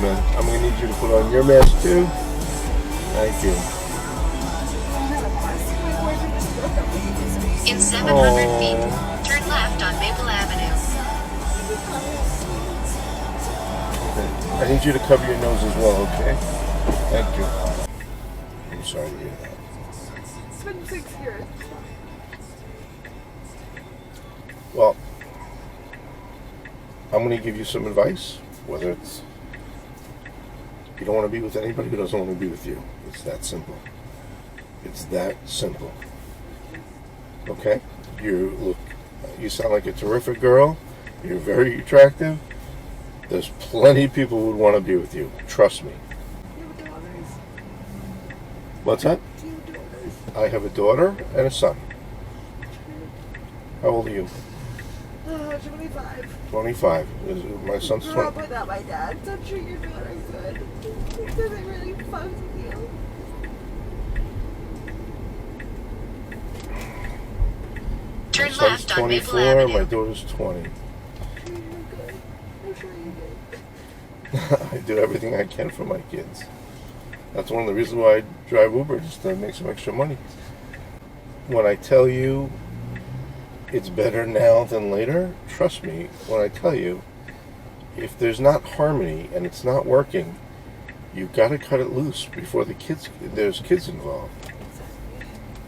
man. I'm going to need you to put on your mask too. Thank you. In 700 feet, turn left on Maple Avenue. Okay. I need you to cover your nose as well, okay? Thank you. I'm sorry to hear that. It's been 6 years. Well, I'm going to give you some advice, whether it's you don't want to be with anybody who doesn't want to be with you. It's that simple. It's that simple. Okay? You sound like a terrific girl. You're very attractive. There's plenty of people who would want to be with you. Trust me. You have daughters. What's that? Do you have daughters? I have a daughter and a son. How old are you? 25. 25. My son's Grew 20. up without my dad, so treat your daughter good. Because it really fucks with you. Turn My son's left on 24. Maple Avenue. My daughter's 20. Treat her good. I'm sure you did. I do everything I can for my kids. That's one of the reasons why I drive Uber, just to make some extra money. When I tell you it's better now than later, trust me when I tell you, if there's not harmony and it's not working, you've got to cut it loose before there's kids involved.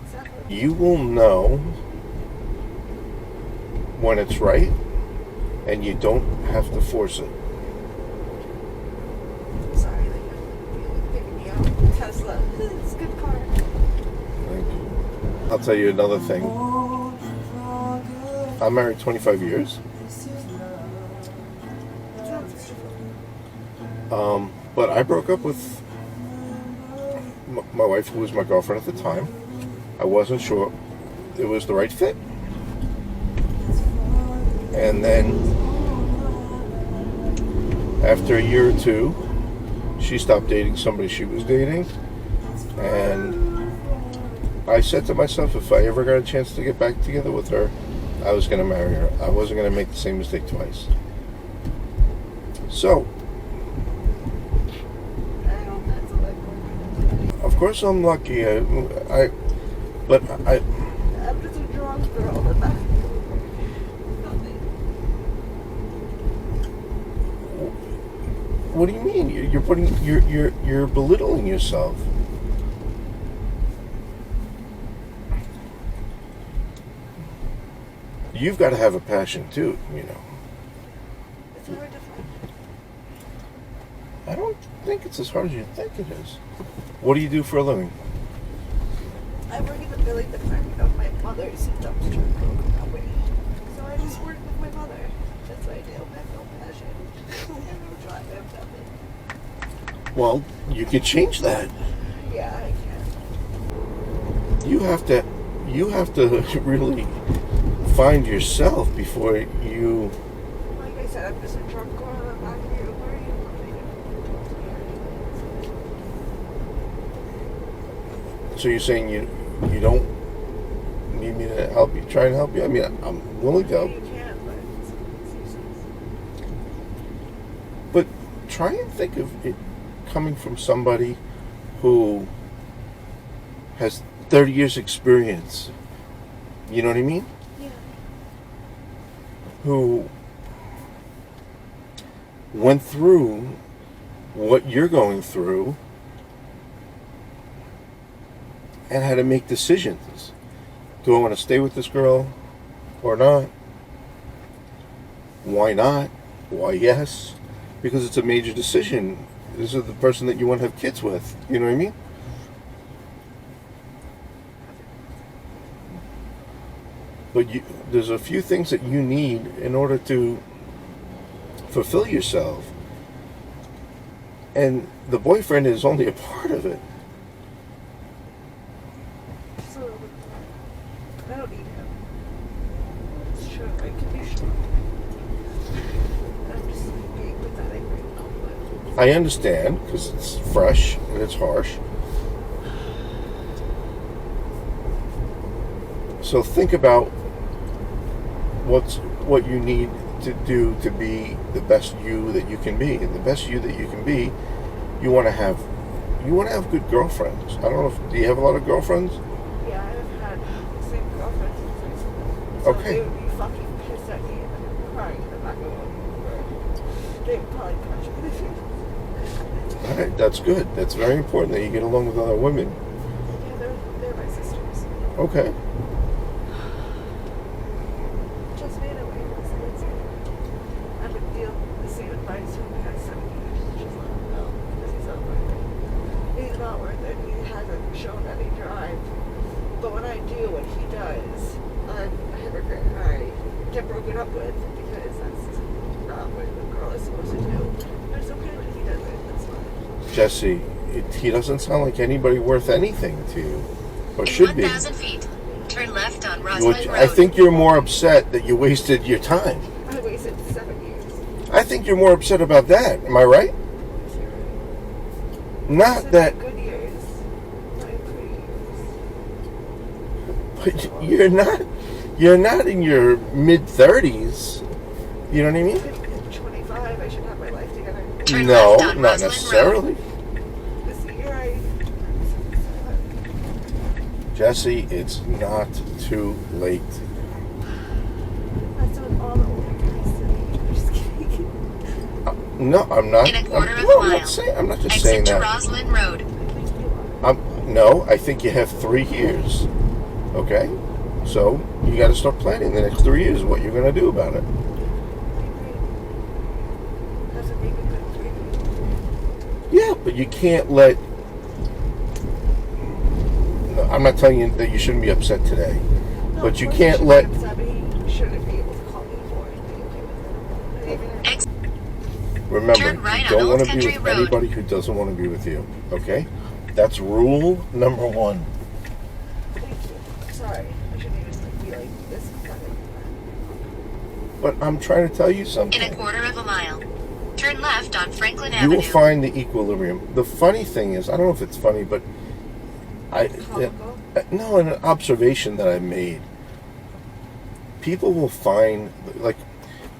Exactly. You will know when it's right, and you don't have to force it. Sorry that you're picking me up. Tesla. It's a good car. Thank you. I'll tell you another thing. I'm married 25 years. But I broke up with my wife, who was my girlfriend at the time. I wasn't sure it was the right fit. And then, after a year or two, she stopped dating somebody she was dating. And I said to myself, if I ever got a chance to get back together with her, I was going to marry her. I wasn't going to make the same mistake twice. So, of course I'm lucky. But I'm just a drunk girl. What do you mean? You're belittling yourself. You've got to have a passion too, you know. It's hard to find. I don't think it's as hard as you think it is. What do you do for a living? I work in the billing department of my mother's dumpster company. So I just work with my mother. That's what I do. I have no passion. I have no drive. I have nothing. Well, you could change that. Yeah, I can. You have to really find yourself before you. Like I said, I'm just a drunk girl. I'm not here. Where are you going? So you're saying you don't need me to help you, try and help you? I mean, I'm willing to help. You can, but it's useless. But try and think of it coming from somebody who has 30 years experience. You know what I mean? Yeah. Who went through what you're going through and had to make decisions. Do I want to stay with this girl or not? Why not? Why yes? Because it's a major decision. This is the person that you want to have kids with. You know what I mean? But there's a few things that you need in order to fulfill yourself. And the boyfriend is only a part of it. So, I don't need him. It's true. I can be sure. I'm just being pathetic right now, but I understand, because it's fresh and it's harsh. So think about what you need to do to be the best you that you can be? And the best you that you can be, you want to have good girlfriends. I don't know if, do you have a lot of girlfriends? Yeah, I've had the same girlfriend since high school. So Okay. they would be fucking pissed at me and crying in the back of them. They would probably punch me. All right, that's good. That's very important that you get along with other women. Yeah, they're my sisters. Okay. Just made a way. I would deal the same advice for the past 7 years. Just let him go because he's not worth it. He's not worth it. He hasn't shown any drive. But when I do what he does, I'm a hypocrite. I get broken up with because that's not what the girl is supposed to do. But it's okay when he does it. That's fine. Jesse, he doesn't sound like anybody worth anything to you. Or In should be. 1,000 feet, turn left on Roslyn Road. I think you're more upset that you wasted your time. I wasted 7 years. I think you're more upset about that. Am I right? Not 7 that, good years. 9 good years. but you're not in your mid-30s. You know what I mean? At 25, I should have my life together. Turn No, left on not Roslyn necessarily. This year, Jesse, it's not too late. that's what all the older guys say. I'm just kidding. No, I'm not. In a quarter of a no, I'm mile. not saying. I'm not just Exit saying to that. Roslyn Road. I think you are. No, I think you have 3 years. Okay, so you got to start planning the next 3 years. What you're going to do about it? Doesn't make a good 3 years. Yeah, but you can't let. No, I'm not telling you that you shouldn't be upset today, No, but you of course can't should let. be upset, but he shouldn't be able to call me for it. Be okay with it. Not even- Exit. Remember, Turn right you on don't Old want to be Country with Road. anybody who doesn't want to be with you. Okay, that's rule number 1. Thank you. Sorry. I shouldn't even be like this. But I'm trying to tell you In something. a quarter of a mile, turn left on Franklin You Avenue. will find the equilibrium. The funny thing is, I don't know if it's funny, but Comical. no, an observation that I made. People will find, like,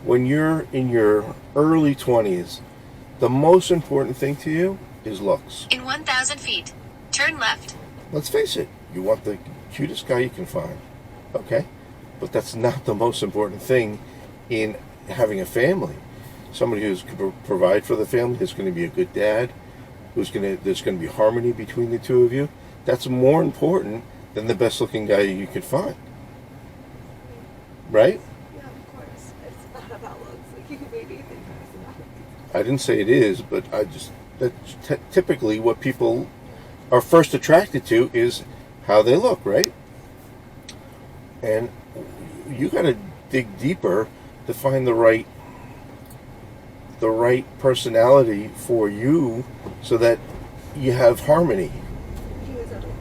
when you're in your early 20s, the most important thing to you is looks. In 1,000 feet, turn left. Let's face it, you want the cutest guy you can find, okay? But that's not the most important thing in having a family. Somebody who's going to provide for the family, who's going to be a good dad, there's going to be harmony between the two of you. That's more important than the best looking guy you could find. Right? Yeah, of course. It's not about looks. Like, you can make anything nice about it. I didn't say it is, but that's typically what people are first attracted to is how they look, right? And you got to dig deeper to find the right personality for you so that you have harmony. He is everything.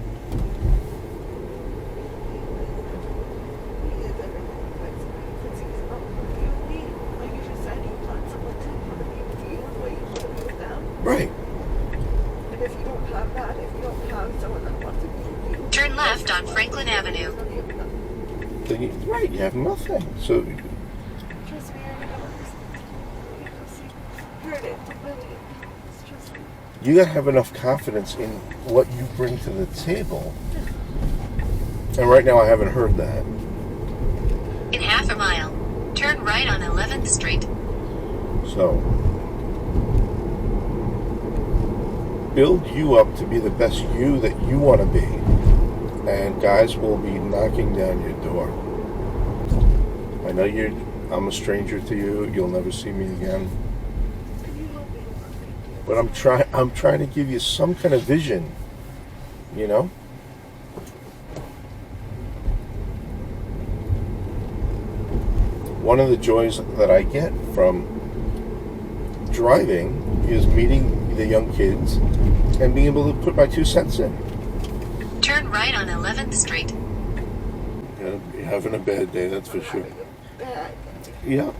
He is everything. But he's not with me. Like you just said, you want someone to want to be with you the way you want to be with them. Right. And if you don't have that, if you don't have someone that wants to be with you, Turn left on Franklin Avenue. Then you have nothing. So Trust me, I know. Heard it. Really. Trust me. you got to have enough confidence in what you bring to the table. And right now I haven't heard that. In half a mile, turn right on 11th Street. So build you up to be the best you that you want to be. And guys will be knocking down your door. I know I'm a stranger to you. You'll never see me again. You will be. But I'm trying to give you some kind of vision, you know? One of the joys that I get from driving is meeting the young kids and being able to put my 2 cents in. Turn right on 11th Street. You're having a bad day, that's for sure. Bad. Yep.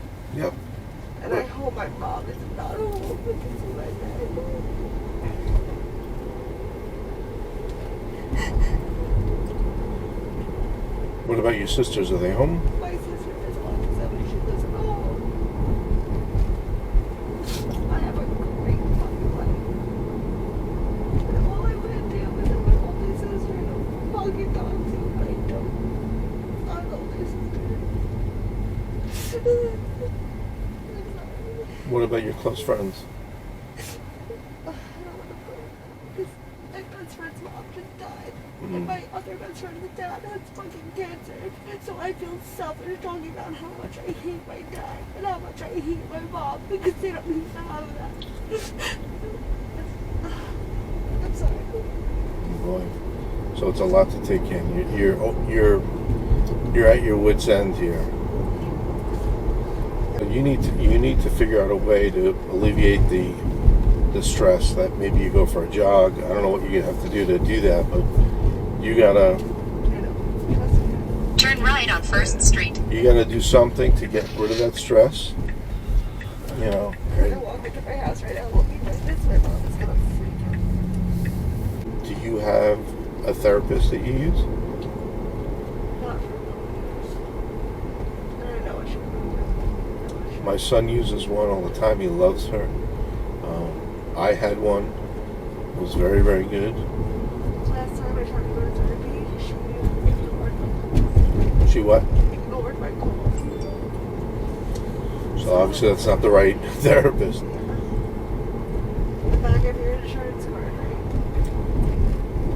And I hope my mom is not home because of my dad. What about your sisters? Are they home? My sister is on 7. She lives at home. close friends? I don't want to put because my best friend's mom just died. Mm. And my other best friend's dad has fucking cancer. So I feel selfish talking about how much I hate my dad and how much I hate my mom because they don't need to have that. I'm sorry. Boy. So it's a lot to take in. You're at your wit's end here. You need to figure out a way to alleviate the stress. That maybe you go for a jog. I don't know what you have to do that, but you gotta Turn right on 1st Street. you gotta do something to get rid of that stress. You know. I'm gonna walk into my house right now. We'll be doing this. My mom is gonna freak out. Do you have a therapist that you use? Not for years. I don't know what she. My son uses one all the time. He loves her. I had one. It was very, very good. Last time I tried to go to therapy, she ignored my calls. She what? Ignored my calls. So obviously that's not the right therapist. The back of your insurance card,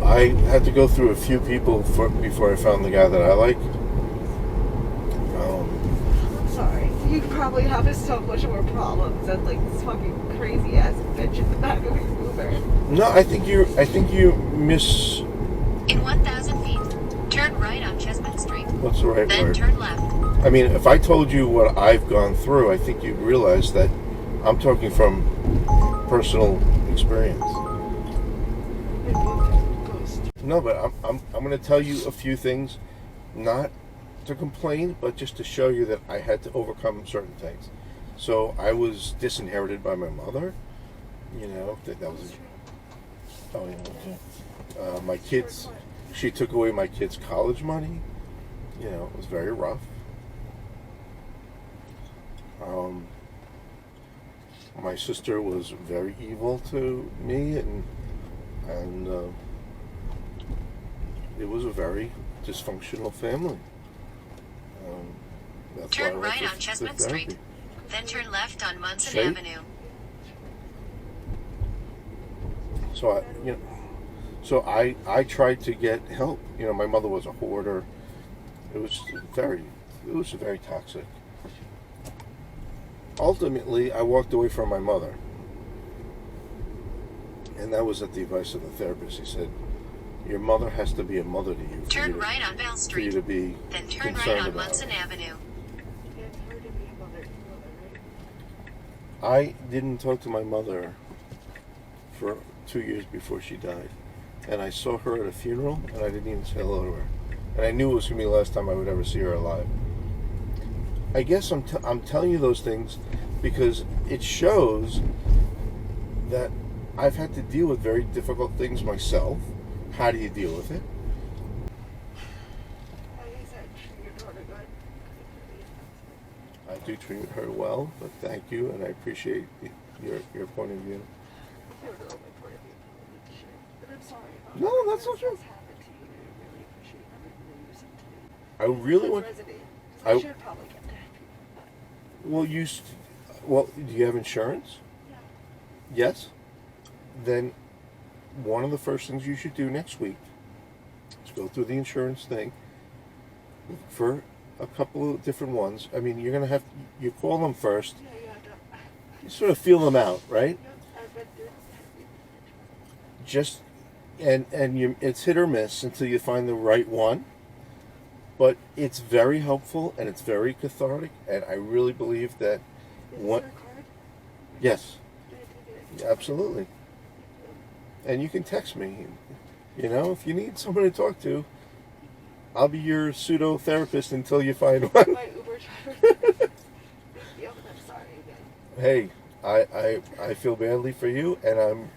right? I had to go through a few people before I found the guy that I like. I'm sorry. You probably have so much more problems than like this fucking crazy ass bitch in the back of your Uber. No, I think you miss. In 1,000 feet, turn right on Chestnut Street. What's the right Then word? turn left. I mean, if I told you what I've gone through, I think you'd realize that I'm talking from personal experience. No, but I'm going to tell you a few things, not to complain, but just to show you that I had to overcome certain things. So I was disinherited by my mother. You know, that was. Oh yeah. Okay. My kids. She took away my kids' college money. You know, it was very rough. My sister was very evil to me, and it was a very dysfunctional family. That's why I Turn went right to- on to Chestnut therapy. Street. Then turn left on Munson Straight? Avenue. So I tried to get help. You know, my mother was a hoarder. It was very toxic. Ultimately, I walked away from my mother, and that was at the advice of the therapist. He said, "Your mother has to be a mother to you. Turn right on Bell For you Street. to be Then turn right concerned on about Munson her." Avenue. Yeah, it's hard to be a mother, right? I didn't talk to my mother for 2 years before she died. And I saw her at a funeral, and I didn't even say hello to her. And I knew it was going to be the last time I would ever see her alive. I guess I'm telling you those things because it shows that I've had to deal with very difficult things myself. How do you deal with it? Like I said, treat your daughter good. I do treat her well, but thank you, and I appreciate your point of view. I don't know my point of view. But I'm sorry. No, that's not true. What's happened to you? I really appreciate everything that you said to me. I really want. Resonated. I- I should probably get therapy. Well, do you have insurance? Yeah. Yes. Then one of the first things you should do next week is go through the insurance thing for a couple of different ones. I mean, you're gonna you call them first. Yeah, you have to. You sort of feel them out, right? I've been doing Just it's hit or miss until you find the right one. But it's very helpful and it's very cathartic, and I really believe that. Is What? there a card? Yes, Do I take it? absolutely. And you can text me. You know, if you need someone to talk to, I'll be your pseudo therapist until you find one. My Uber driver. Thank you. I'm sorry again. Hey, I feel badly for you, and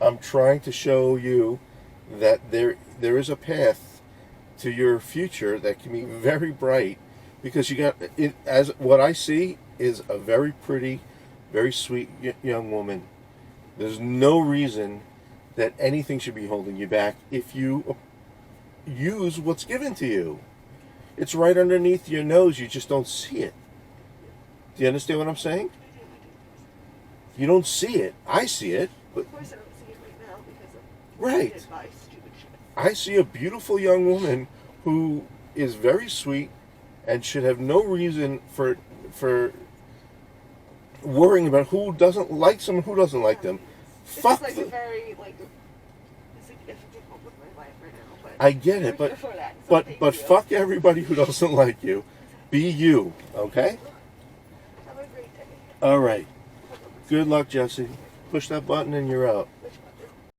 I'm trying to show you that there is a path to your future that can be very bright, because you got it. As what I see is a very pretty, very sweet young woman. There's no reason that anything should be holding you back if you use what's given to you. It's right underneath your nose. You just don't see it. Do you understand what I'm saying? You don't see it. I see it. But Of course I don't see it right now because I'm Right. blinded by stupid shit. I see a beautiful young woman who is very sweet and should have no reason for worrying about who doesn't like someone, who doesn't like them. It's Fuck just like the- a very like significant moment in my life right now. But I get it, we're but here for that, so but thank but you. fuck everybody who doesn't like you. Be you, okay? Have a great day. All right. Good luck, Jessie. Push that button and you're out.